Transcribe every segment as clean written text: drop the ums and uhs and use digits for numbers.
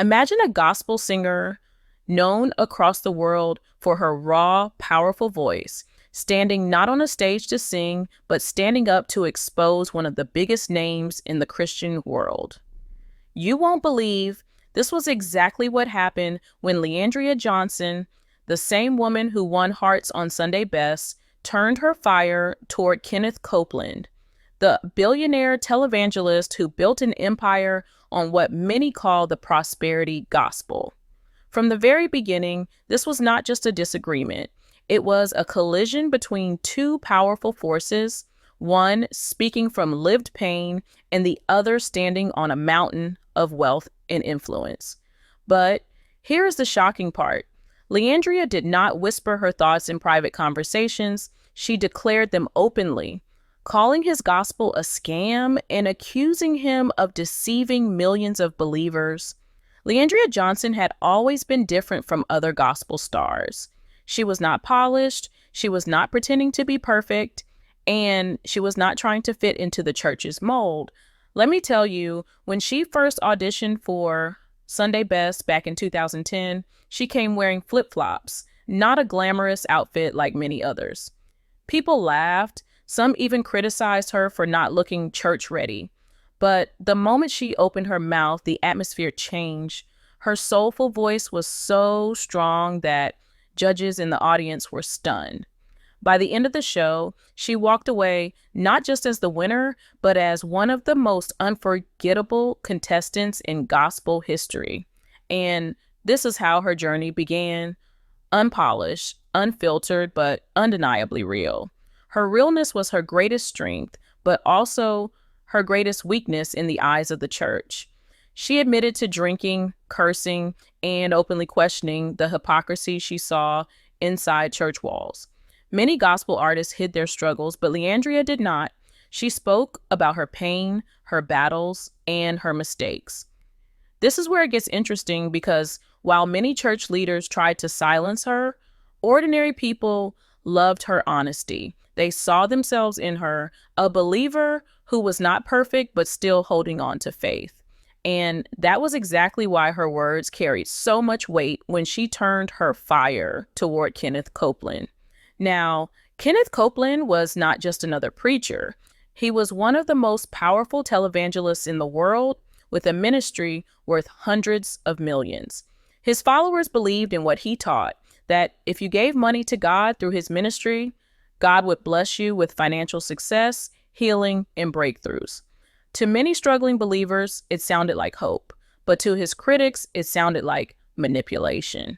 Imagine a gospel singer known across the world for her raw, powerful voice, standing not on a stage to sing, but standing up to expose one of the biggest names in the Christian world. You won't believe this was exactly what happened when Leandria Johnson, the same woman who won hearts on Sunday Best, turned her fire toward Kenneth Copeland, the billionaire televangelist who built an empire on what many call the prosperity gospel. From the very beginning, this was not just a disagreement. It was a collision between two powerful forces, one speaking from lived pain and the other standing on a mountain of wealth and influence. But here's the shocking part. Leandria did not whisper her thoughts in private conversations. She declared them openly, calling his gospel a scam and accusing him of deceiving millions of believers. Leandria Johnson had always been different from other gospel stars. She was not polished, she was not pretending to be perfect, and she was not trying to fit into the church's mold. Let me tell you, when she first auditioned for Sunday Best back in 2010, she came wearing flip-flops, not a glamorous outfit like many others. People laughed, some even criticized her for not looking church-ready. But the moment she opened her mouth, the atmosphere changed. Her soulful voice was so strong that judges in the audience were stunned. By the end of the show, she walked away not just as the winner, but as one of the most unforgettable contestants in gospel history. And this is how her journey began: unpolished, unfiltered, but undeniably real. Her realness was her greatest strength, but also her greatest weakness in the eyes of the church. She admitted to drinking, cursing, and openly questioning the hypocrisy she saw inside church walls. Many gospel artists hid their struggles, but Leandria did not. She spoke about her pain, her battles, and her mistakes. This is where it gets interesting because while many church leaders tried to silence her, ordinary people loved her honesty. They saw themselves in her, a believer who was not perfect but still holding on to faith. And that was exactly why her words carried so much weight when she turned her fire toward Kenneth Copeland. Now, Kenneth Copeland was not just another preacher. He was one of the most powerful televangelists in the world, with a ministry worth hundreds of millions. His followers believed in what he taught, that if you gave money to God through his ministry, God would bless you with financial success, healing, and breakthroughs. To many struggling believers, it sounded like hope, but to his critics, it sounded like manipulation.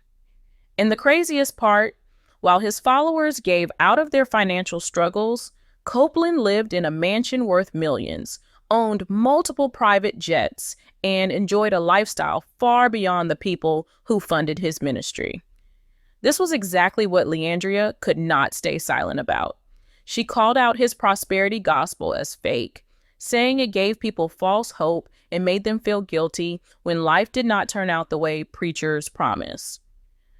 And the craziest part, while his followers gave out of their financial struggles, Copeland lived in a mansion worth millions, owned multiple private jets, and enjoyed a lifestyle far beyond the people who funded his ministry. This was exactly what Leandria could not stay silent about. She called out his prosperity gospel as fake, saying it gave people false hope and made them feel guilty when life did not turn out the way preachers promise.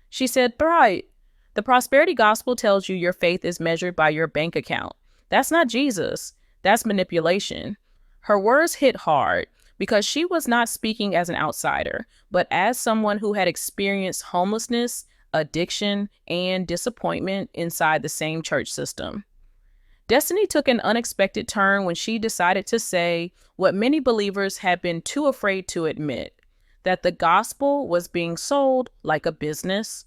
She said, "Right, the prosperity gospel tells you your faith is measured by your bank account. That's not Jesus. That's manipulation." Her words hit hard because she was not speaking as an outsider, but as someone who had experienced homelessness, addiction, and disappointment inside the same church system. Destiny took an unexpected turn when she decided to say what many believers had been too afraid to admit, that the gospel was being sold like a business.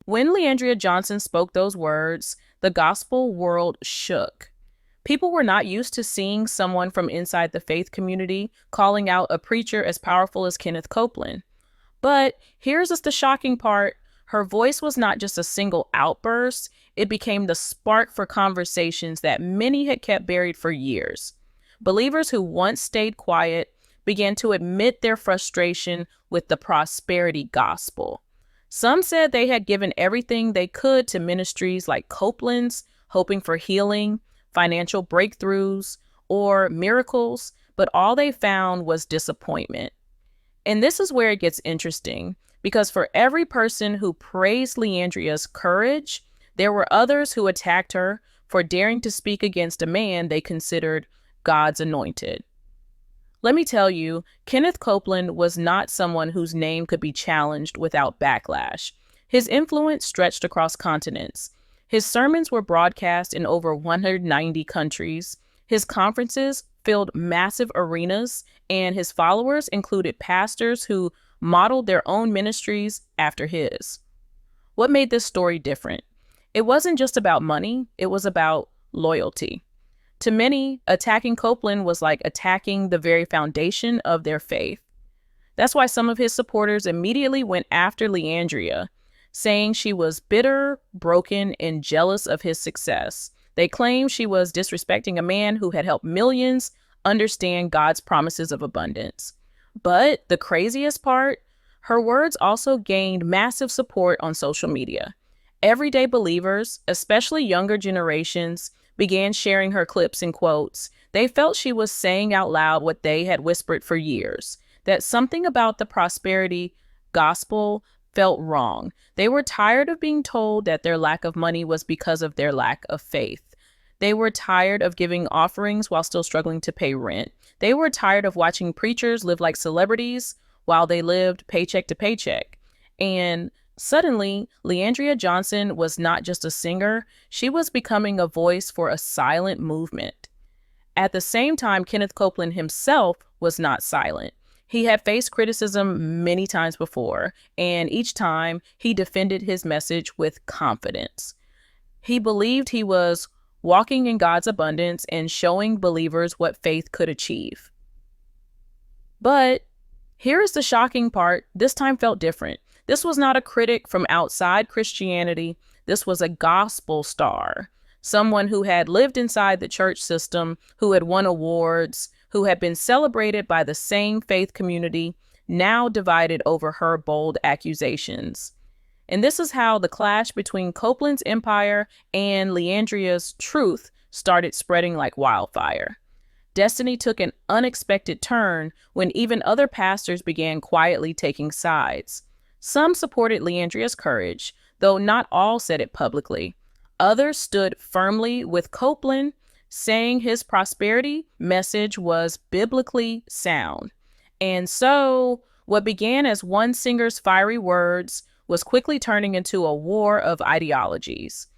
When Leandria Johnson spoke those words, the gospel world shook. People were not used to seeing someone from inside the faith community calling out a preacher as powerful as Kenneth Copeland. But here's just the shocking part. Her voice was not just a single outburst, it became the spark for conversations that many had kept buried for years. Believers who once stayed quiet began to admit their frustration with the prosperity gospel. Some said they had given everything they could to ministries like Copeland's, hoping for healing, financial breakthroughs, or miracles, but all they found was disappointment. And this is where it gets interesting, because for every person who praised Leandria's courage, there were others who attacked her for daring to speak against a man they considered God's anointed. Let me tell you, Kenneth Copeland was not someone whose name could be challenged without backlash. His influence stretched across continents. His sermons were broadcast in over 190 countries. His conferences filled massive arenas, and his followers included pastors who modeled their own ministries after his. What made this story different? It wasn't just about money, it was about loyalty. To many, attacking Copeland was like attacking the very foundation of their faith. That's why some of his supporters immediately went after Leandria, saying she was bitter, broken, and jealous of his success. They claimed she was disrespecting a man who had helped millions understand God's promises of abundance. But the craziest part, her words also gained massive support on social media. Everyday believers, especially younger generations, began sharing her clips and quotes. They felt she was saying out loud what they had whispered for years, that something about the prosperity gospel felt wrong. They were tired of being told that their lack of money was because of their lack of faith. They were tired of giving offerings while still struggling to pay rent. They were tired of watching preachers live like celebrities while they lived paycheck to paycheck. And suddenly, Leandria Johnson was not just a singer, she was becoming a voice for a silent movement. At the same time, Kenneth Copeland himself was not silent. He had faced criticism many times before, and each time he defended his message with confidence. He believed he was walking in God's abundance and showing believers what faith could achieve. But here is the shocking part. This time felt different. This was not a critic from outside Christianity. This was a gospel star, someone who had lived inside the church system, who had won awards, who had been celebrated by the same faith community, now divided over her bold accusations. And this is how the clash between Copeland's empire and Leandria's truth started spreading like wildfire. Destiny took an unexpected turn when even other pastors began quietly taking sides. Some supported Leandria's courage, though not all said it publicly. Others stood firmly with Copeland, saying his prosperity message was biblically sound. And so, what began as one singer's fiery words was quickly turning into a war of ideologies.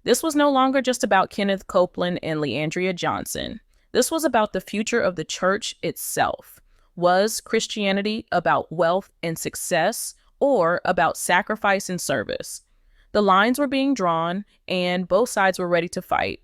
This was no longer just about Kenneth Copeland and Leandria Johnson. This was about the future of the church itself. Was Christianity about wealth and success, or about sacrifice and service? The lines were being drawn, and both sides were ready to fight.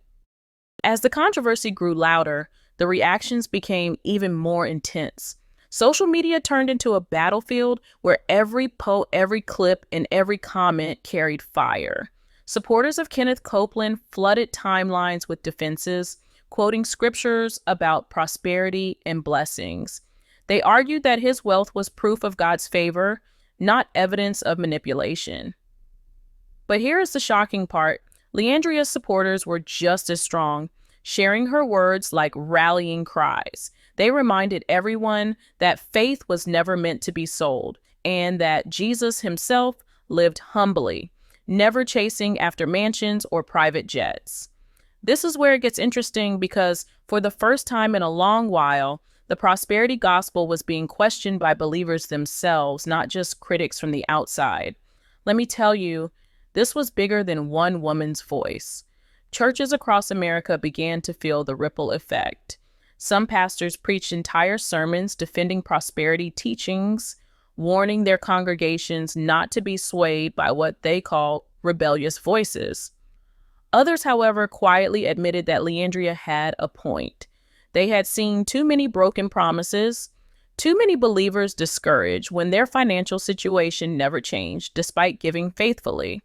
As the controversy grew louder, the reactions became even more intense. Social media turned into a battlefield where every post, every clip, and every comment carried fire. Supporters of Kenneth Copeland flooded timelines with defenses, quoting scriptures about prosperity and blessings. They argued that his wealth was proof of God's favor, not evidence of manipulation. But here is the shocking part. Leandria's supporters were just as strong, sharing her words like rallying cries. They reminded everyone that faith was never meant to be sold, and that Jesus himself lived humbly, never chasing after mansions or private jets. This is where it gets interesting because for the first time in a long while, the prosperity gospel was being questioned by believers themselves, not just critics from the outside. Let me tell you, this was bigger than one woman's voice. Churches across America began to feel the ripple effect. Some pastors preached entire sermons defending prosperity teachings, warning their congregations not to be swayed by what they call rebellious voices. Others, however, quietly admitted that Leandria had a point. They had seen too many broken promises, too many believers discouraged when their financial situation never changed despite giving faithfully.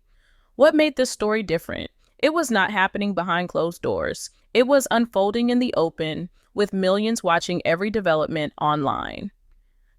What made this story different? It was not happening behind closed doors. It was unfolding in the open, with millions watching every development online.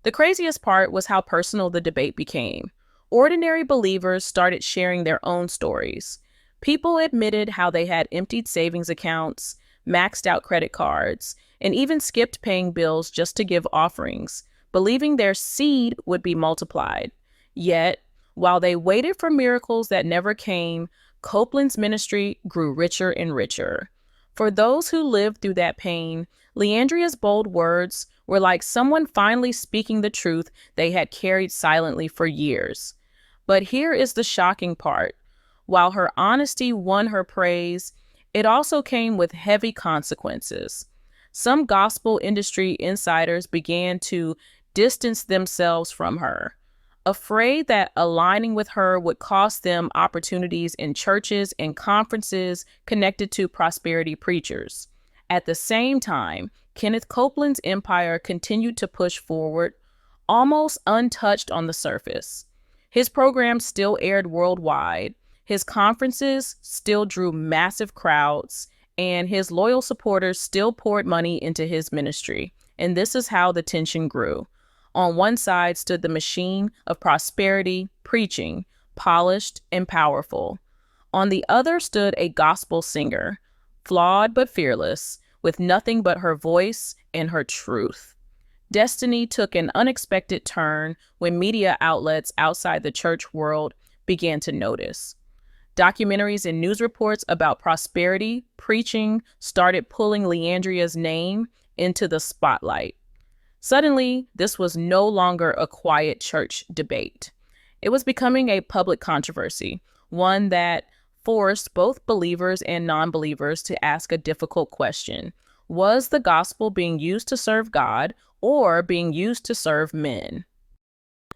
The craziest part was how personal the debate became. Ordinary believers started sharing their own stories. People admitted how they had emptied savings accounts, maxed out credit cards, and even skipped paying bills just to give offerings, believing their seed would be multiplied. Yet, while they waited for miracles that never came, Copeland's ministry grew richer and richer. For those who lived through that pain, Leandria's bold words were like someone finally speaking the truth they had carried silently for years. But here is the shocking part. While her honesty won her praise, it also came with heavy consequences. Some gospel industry insiders began to distance themselves from her, afraid that aligning with her would cost them opportunities in churches and conferences connected to prosperity preachers. At the same time, Kenneth Copeland's empire continued to push forward, almost untouched on the surface. His programs still aired worldwide, his conferences still drew massive crowds, and his loyal supporters still poured money into his ministry. And this is how the tension grew. On one side stood the machine of prosperity, preaching, polished and powerful. On the other stood a gospel singer, flawed but fearless, with nothing but her voice and her truth. Destiny took an unexpected turn when media outlets outside the church world began to notice. Documentaries and news reports about prosperity preaching started pulling Leandria's name into the spotlight. Suddenly, this was no longer a quiet church debate. It was becoming a public controversy, one that forced both believers and non-believers to ask a difficult question. Was the gospel being used to serve God or being used to serve men?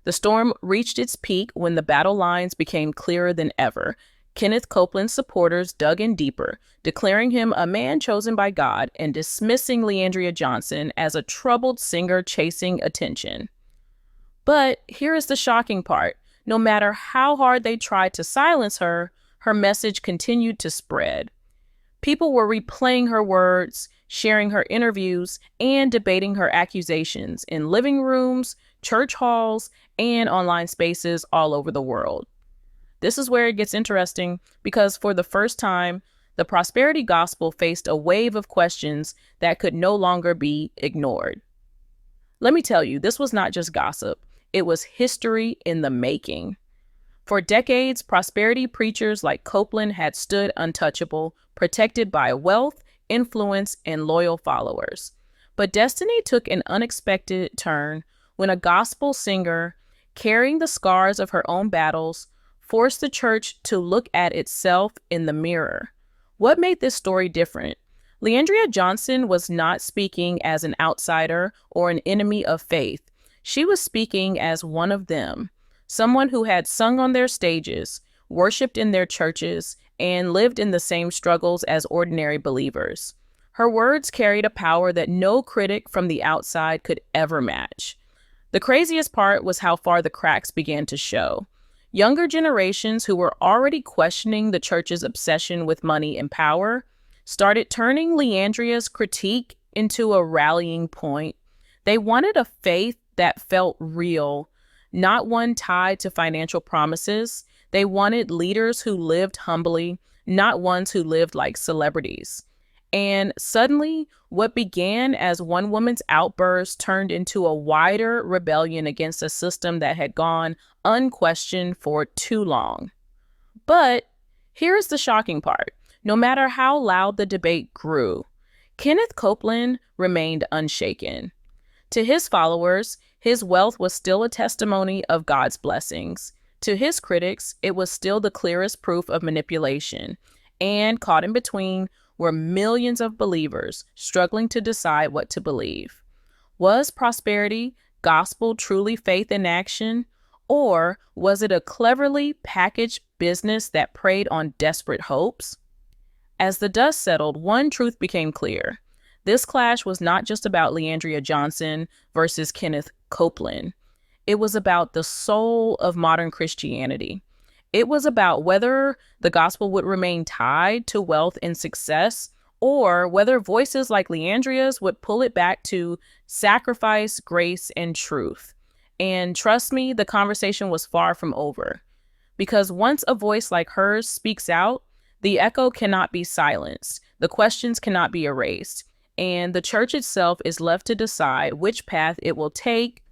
The storm reached its peak when the battle lines became clearer than ever. Kenneth Copeland's supporters dug in deeper, declaring him a man chosen by God and dismissing Leandria Johnson as a troubled singer chasing attention. But here is the shocking part. No matter how hard they tried to silence her, her message continued to spread. People were replaying her words, sharing her interviews, and debating her accusations in living rooms, church halls, and online spaces all over the world. This is where it gets interesting because for the first time, the prosperity gospel faced a wave of questions that could no longer be ignored. Let me tell you, this was not just gossip. It was history in the making. For decades, prosperity preachers like Copeland had stood untouchable, protected by wealth, influence, and loyal followers. But destiny took an unexpected turn when a gospel singer, carrying the scars of her own battles, forced the church to look at itself in the mirror. What made this story different? Leandria Johnson was not speaking as an outsider or an enemy of faith. She was speaking as one of them, someone who had sung on their stages, worshiped in their churches, and lived in the same struggles as ordinary believers. Her words carried a power that no critic from the outside could ever match. The craziest part was how far the cracks began to show. Younger generations who were already questioning the church's obsession with money and power started turning Leandria's critique into a rallying point. They wanted a faith that felt real, not one tied to financial promises. They wanted leaders who lived humbly, not ones who lived like celebrities. And suddenly, what began as one woman's outburst turned into a wider rebellion against a system that had gone unquestioned for too long. But here's the shocking part. No matter how loud the debate grew, Kenneth Copeland remained unshaken. To his followers, his wealth was still a testimony of God's blessings. To his critics, it was still the clearest proof of manipulation. And caught in between were millions of believers struggling to decide what to believe. Was prosperity gospel truly faith in action? Or was it a cleverly packaged business that preyed on desperate hopes? As the dust settled, one truth became clear. This clash was not just about Leandria Johnson versus Kenneth Copeland. It was about the soul of modern Christianity. It was about whether the gospel would remain tied to wealth and success, or whether voices like Leandria's would pull it back to sacrifice, grace, and truth. And trust me, the conversation was far from over. Because once a voice like hers speaks out, the echo cannot be silenced, the questions cannot be erased, and the church itself is left to decide which path it will take